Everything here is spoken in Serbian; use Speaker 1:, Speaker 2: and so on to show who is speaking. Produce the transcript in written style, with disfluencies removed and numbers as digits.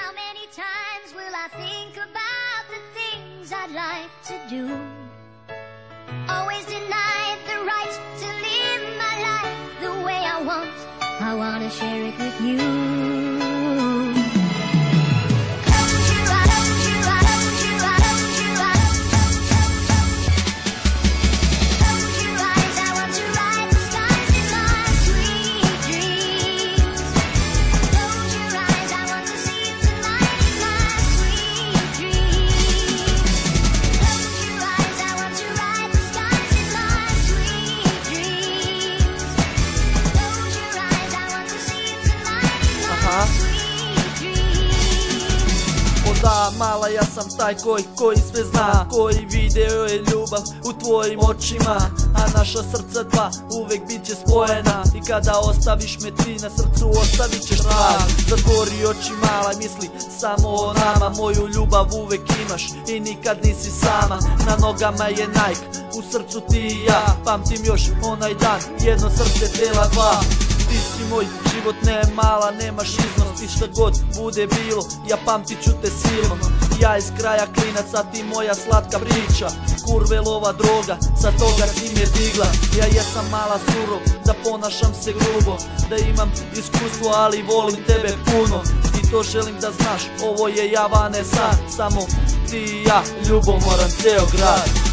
Speaker 1: How many times will I think about the things I'd like to do? Always denied the right to live my life the way I want. I want to share it with you.
Speaker 2: Da, mala, ja sam taj koji sve zna, koji video je ljubav u tvojim očima, a naša srca dva uvek bit će spojena. I kada ostaviš me ti na srcu ostavit ćeš trag. Zatvori oči mala i misli samo o nama, moju ljubav uvek imaš i nikad nisi sama. Na nogama je Nike, u srcu ti i ja, pamtim još onaj dan, jedno srce tela dva. Ti si moj život, ne mala, nemaš iznos. I šta god bude bilo, ja pamtit ću te silno. Ja iz kraja Klinaca, ti moja slatka priča. Kurvelova droga, sa toga si me digla. Ja jesam mala surov, da ponašam se grubo, da imam iskustvo, ali volim tebe puno. I to želim da znaš, ovo je javane san. Samo ti i ja, ljubomoran ceo grad.